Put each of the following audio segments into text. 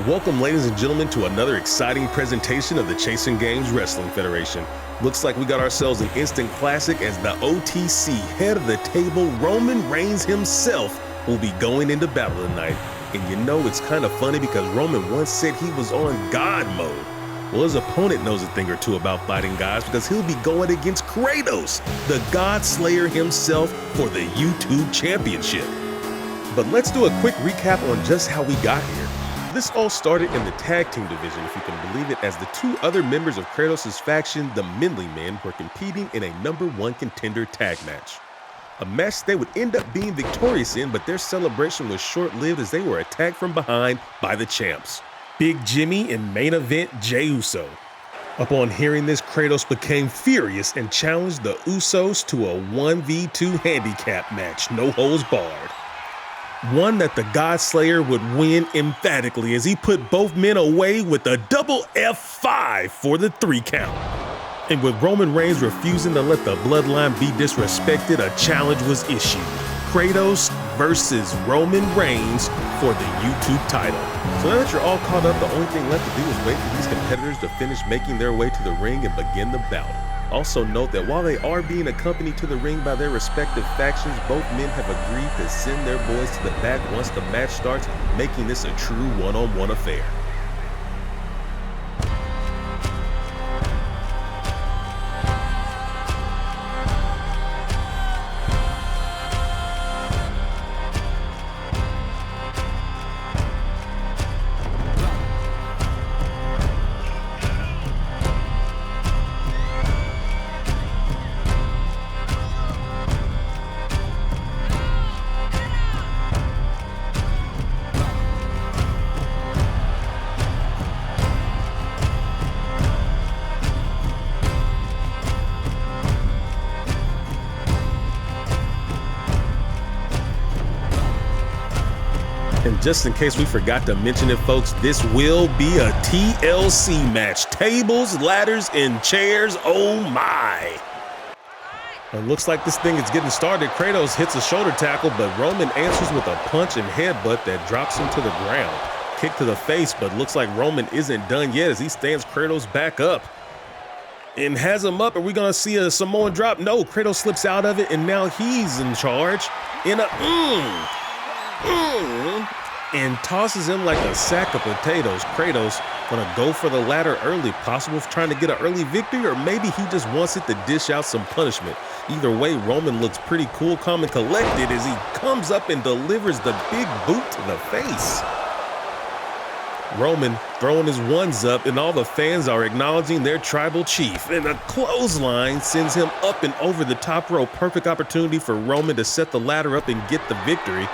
Welcome, ladies and gentlemen, to another exciting presentation of the Chasing Games Wrestling Federation. Looks like we got ourselves an instant classic as the OTC head of the table, Roman Reigns himself, will be going into battle tonight. And you know, it's kind of funny because Roman once said he was on God mode. Well, his opponent knows a thing or two about fighting gods because he'll be going against Kratos, the God Slayer himself, for the YouTube Championship. But let's do a quick recap on just how we got here. This all started in the tag team division, if you can believe it, as the two other members of Kratos' faction, the Menly Men, were competing in a #1 contender tag match. A match they would end up being victorious in, but their celebration was short-lived as they were attacked from behind by the champs, Big Jimmy and main event Jey Uso. Upon hearing this, Kratos became furious and challenged the Usos to a 1v2 handicap match, no holds barred. One that the God Slayer would win emphatically as he put both men away with a double F5 for the 3 count. And with Roman Reigns refusing to let the bloodline be disrespected, a challenge was issued. Kratos versus Roman Reigns for the YouTube title. So now that you're all caught up, the only thing left to do is wait for these competitors to finish making their way to the ring and begin the bout. Also note that while they are being accompanied to the ring by their respective factions, both men have agreed to send their boys to the back once the match starts, making this a true one-on-one affair. And just in case we forgot to mention it, folks, this will be a TLC match. Tables, ladders, and chairs, oh my. It looks like this thing is getting started. Kratos hits a shoulder tackle, but Roman answers with a punch and headbutt that drops him to the ground. Kick to the face, but looks like Roman isn't done yet as he stands Kratos back up and has him up. Are we gonna see a Samoan drop? No, Kratos slips out of it, and now he's in charge in a and tosses him like a sack of potatoes. Kratos gonna go for the ladder early, possible for trying to get an early victory, or maybe he just wants it to dish out some punishment. Either way, Roman looks pretty cool, calm, and collected as he comes up and delivers the big boot to the face. Roman throwing his ones up, and all the fans are acknowledging their tribal chief. And a clothesline sends him up and over the top rope. Perfect opportunity for Roman to set the ladder up and get the victory.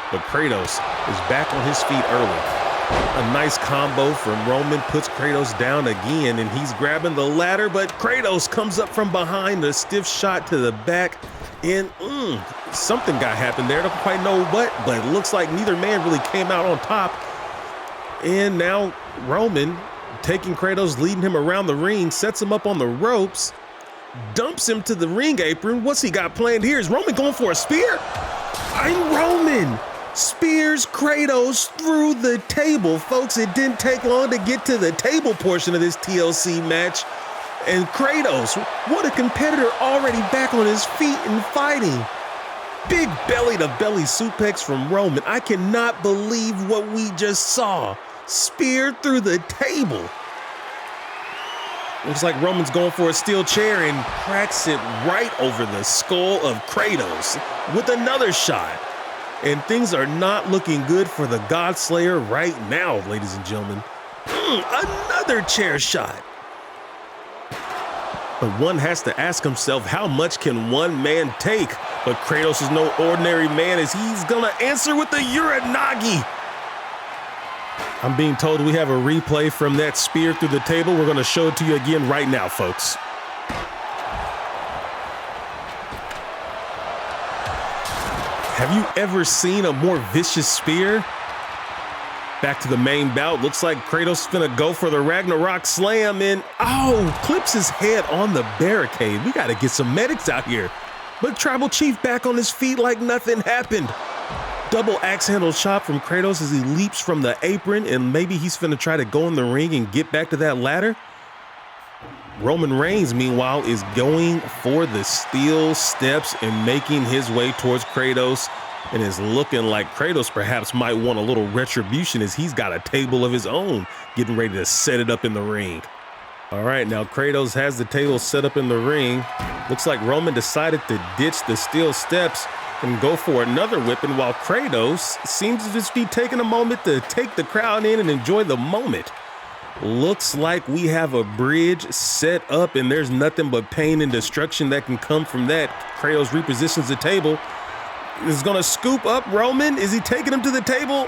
But Kratos is back on his feet early. A nice combo from Roman puts Kratos down again, and he's grabbing the ladder, but Kratos comes up from behind, a stiff shot to the back, and something got happened there. I don't quite know what, but it looks like neither man really came out on top. And now Roman, taking Kratos, leading him around the ring, sets him up on the ropes, dumps him to the ring apron. What's he got planned here? Is Roman going for a spear? I'm Roman! Spears Kratos through the table. Folks, it didn't take long to get to the table portion of this TLC match. And Kratos, what a competitor, already back on his feet and fighting. Big belly-to-belly suplex from Roman. I cannot believe what we just saw. Spear through the table. Looks like Roman's going for a steel chair and cracks it right over the skull of Kratos with another shot. And things are not looking good for the God Slayer right now, ladies and gentlemen. Another chair shot. But one has to ask himself, how much can one man take? But Kratos is no ordinary man as he's gonna answer with the Uranagi. I'm being told we have a replay from that spear through the table. We're gonna show it to you again right now, folks. Have you ever seen a more vicious spear? Back to the main bout. Looks like Kratos is gonna go for the Ragnarok slam and clips his head on the barricade. We gotta get some medics out here. But Tribal Chief back on his feet like nothing happened. Double axe handle chop from Kratos as he leaps from the apron, and maybe he's finna try to go in the ring and get back to that ladder. Roman Reigns, meanwhile, is going for the steel steps and making his way towards Kratos, and is looking like Kratos perhaps might want a little retribution as he's got a table of his own, getting ready to set it up in the ring. All right, now Kratos has the table set up in the ring. Looks like Roman decided to ditch the steel steps and go for another whipping, while Kratos seems to just be taking a moment to take the crowd in and enjoy the moment. Looks like we have a bridge set up, and there's nothing but pain and destruction that can come from that. Kratos repositions the table. Is gonna scoop up Roman. Is he taking him to the table?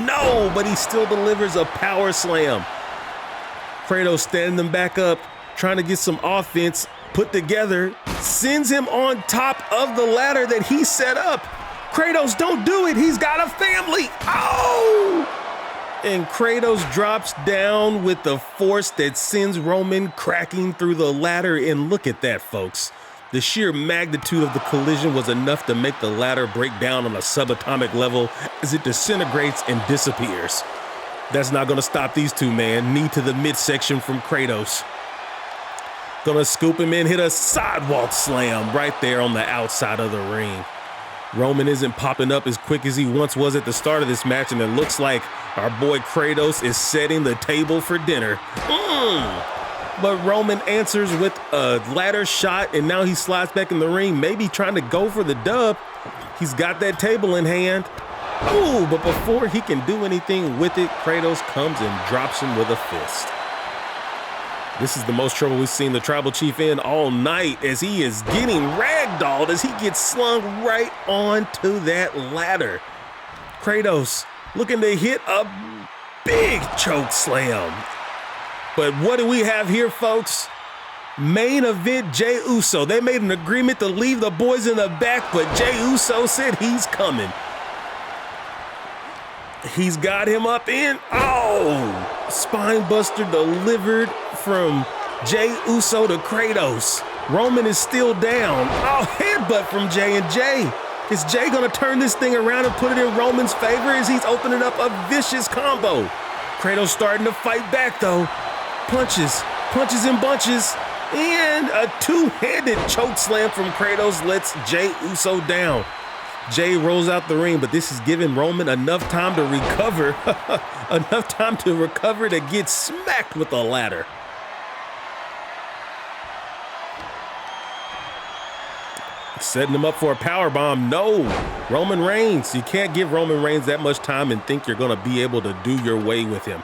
No, but he still delivers a power slam. Kratos standing them back up, trying to get some offense put together, sends him on top of the ladder that he set up. Kratos, don't do it. He's got a family. Oh! And Kratos drops down with the force that sends Roman cracking through the ladder. And look at that, folks. The sheer magnitude of the collision was enough to make the ladder break down on a subatomic level as it disintegrates and disappears. That's not gonna stop these two, man. Knee to the midsection from Kratos. Gonna scoop him in, hit a sidewalk slam right there on the outside of the ring. Roman isn't popping up as quick as he once was at the start of this match, and it looks like our boy Kratos is setting the table for dinner. But Roman answers with a ladder shot, and now he slides back in the ring, maybe trying to go for the dub. He's got that table in hand. Ooh, but before he can do anything with it, Kratos comes and drops him with a fist. This is the most trouble we've seen the Tribal Chief in all night, as he is getting ragdolled as he gets slung right onto that ladder. Kratos looking to hit a big choke slam. But what do we have here, folks? Main event Jey Uso. They made an agreement to leave the boys in the back, but Jey Uso said he's coming. He's got him up in. Oh! Spine buster delivered from Jey Uso to Kratos. Roman is still down. Oh, headbutt from J&J. Is Jey gonna turn this thing around and put it in Roman's favor as he's opening up a vicious combo? Kratos starting to fight back though. Punches in bunches, and a two-handed choke slam from Kratos lets Jey Uso down. Jey rolls out the ring, but this is giving Roman enough time to recover, to get smacked with the ladder. Setting him up for a powerbomb. No, Roman Reigns. You can't give Roman Reigns that much time and think you're gonna be able to do your way with him.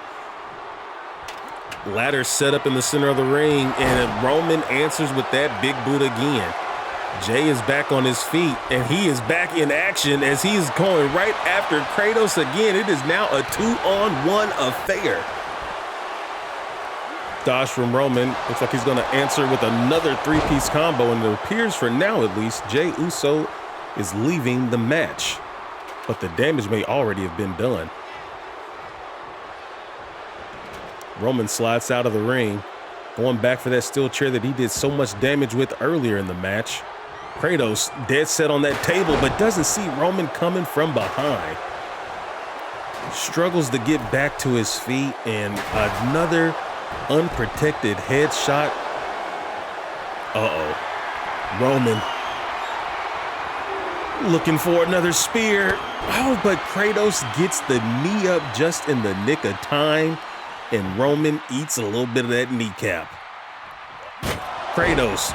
Ladder set up in the center of the ring, and Roman answers with that big boot again. Jey is back on his feet, and he is back in action as he is going right after Kratos again. It is now a 2-on-1 affair. Dodge from Roman. Looks like he's going to answer with another three-piece combo, and it appears, for now at least, Jey Uso is leaving the match. But the damage may already have been done. Roman slides out of the ring, going back for that steel chair that he did so much damage with earlier in the match. Kratos dead set on that table, but doesn't see Roman coming from behind. Struggles to get back to his feet, and another unprotected headshot. Uh-oh. Roman looking for another spear. Oh, but Kratos gets the knee up just in the nick of time, and Roman eats a little bit of that kneecap. Kratos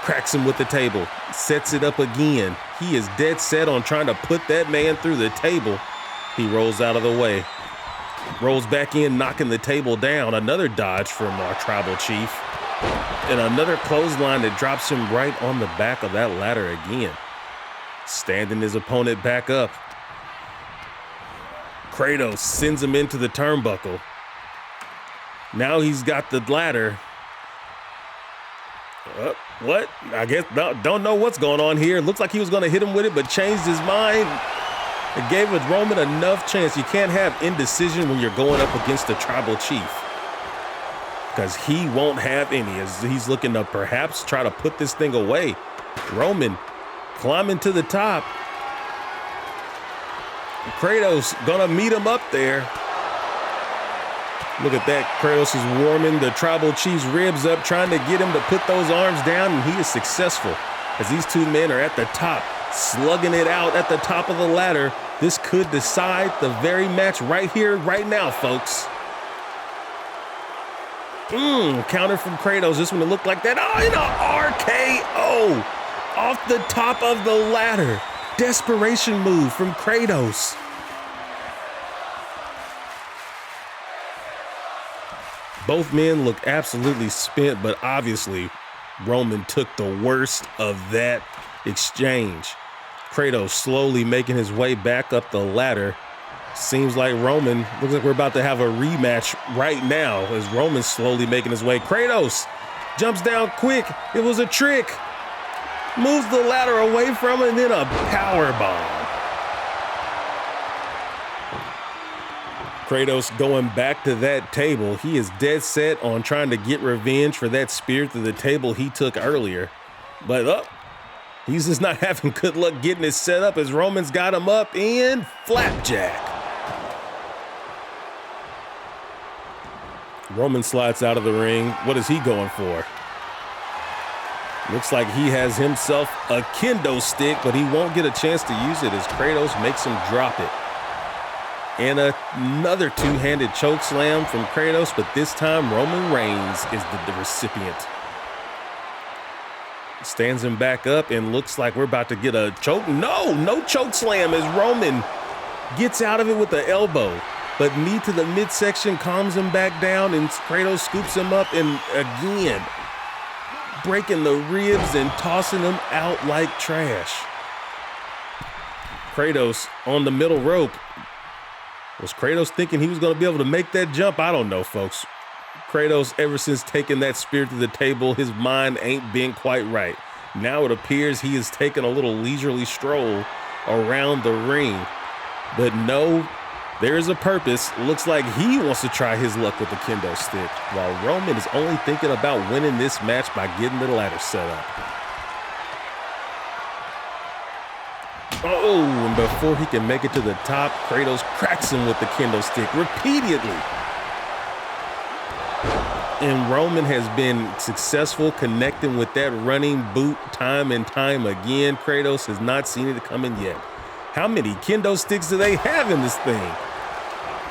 cracks him with the table, sets it up again. He is dead set on trying to put that man through the table. He rolls out of the way, rolls back in, knocking the table down. Another dodge from our Tribal Chief, and another clothesline that drops him right on the back of that ladder again, standing his opponent back up. Kratos sends him into the turnbuckle. Now he's got the ladder. What? I guess don't know what's going on here. Looks like he was going to hit him with it, but changed his mind. It gave Roman enough chance. You can't have indecision when you're going up against the Tribal Chief, because he won't have any, as he's looking to perhaps try to put this thing away. Roman climbing to the top. Kratos gonna meet him up there. Look at that. Kratos is warming the tribal chief's ribs up, trying to get him to put those arms down, and he is successful. As these two men are at the top, slugging it out at the top of the ladder. This could decide the very match right here, right now, folks. Counter from Kratos. This one, it looked like that. Oh, and a RKO off the top of the ladder. Desperation move from Kratos. Both men look absolutely spent, but obviously Roman took the worst of that exchange. Kratos slowly making his way back up the ladder. Seems like Roman, looks like we're about to have a rematch right now as Roman's slowly making his way. Kratos jumps down quick. It was a trick. Moves the ladder away from it, and then a power bomb. Kratos going back to that table. He is dead set on trying to get revenge for that spear through the table he took earlier. But he's just not having good luck getting it set up as Roman's got him up in flapjack. Roman slides out of the ring. What is he going for? Looks like he has himself a kendo stick, but he won't get a chance to use it as Kratos makes him drop it. And another two-handed choke slam from Kratos, but this time Roman Reigns is the recipient. Stands him back up and looks like we're about to get a choke. No choke slam as Roman gets out of it with the elbow. But knee to the midsection calms him back down, and Kratos scoops him up and again breaking the ribs and tossing him out like trash. Kratos on the middle rope. Was Kratos thinking he was going to be able to make that jump? I don't know, folks. Kratos, ever since taking that spear to the table, his mind ain't been quite right. Now it appears he is taking a little leisurely stroll around the ring. But no, there is a purpose. Looks like he wants to try his luck with the kendo stick, while Roman is only thinking about winning this match by getting the ladder set up. Oh, and before he can make it to the top, Kratos cracks him with the kendo stick repeatedly. And Roman has been successful connecting with that running boot time and time again. Kratos has not seen it coming yet. How many kendo sticks do they have in this thing?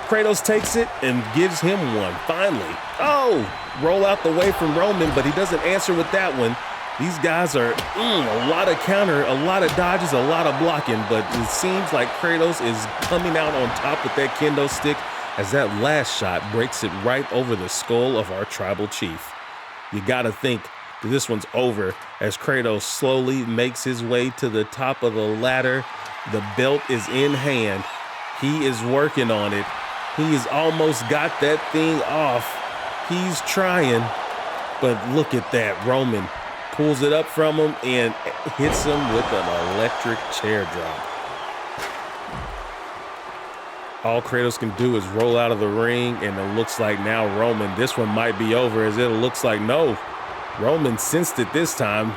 Kratos takes it and gives him one, finally. Oh, roll out the way from Roman, but he doesn't answer with that one. These guys are a lot of counter, a lot of dodges, a lot of blocking, but it seems like Kratos is coming out on top with that kendo stick as that last shot breaks it right over the skull of our tribal chief. You gotta think that this one's over as Kratos slowly makes his way to the top of the ladder. The belt is in hand. He is working on it. He has almost got that thing off. He's trying, but look at that. Roman pulls it up from him and hits him with an electric chair drop. All Kratos can do is roll out of the ring, and it looks like now Roman, this one might be over, as it looks like no. Roman sensed it this time,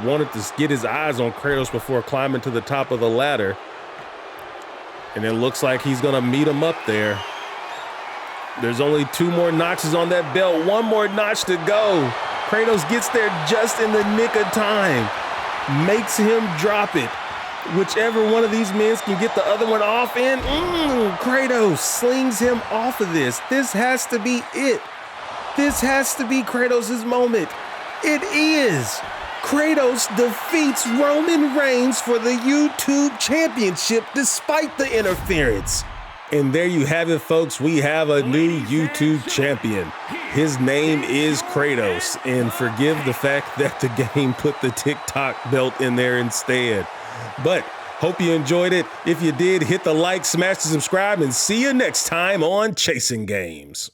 wanted to get his eyes on Kratos before climbing to the top of the ladder. And it looks like he's gonna meet him up there. There's only 2 more notches on that belt, 1 more notch to go. Kratos gets there just in the nick of time, makes him drop it. Whichever one of these men can get the other one off in, Kratos slings him off of this. This has to be it. This has to be Kratos' moment. It is. Kratos defeats Roman Reigns for the YouTube Championship despite the interference. And there you have it, folks. We have a new YouTube champion. His name is Kratos. And forgive the fact that the game put the TikTok belt in there instead. But hope you enjoyed it. If you did, hit the like, smash the subscribe, and see you next time on Chasing Games.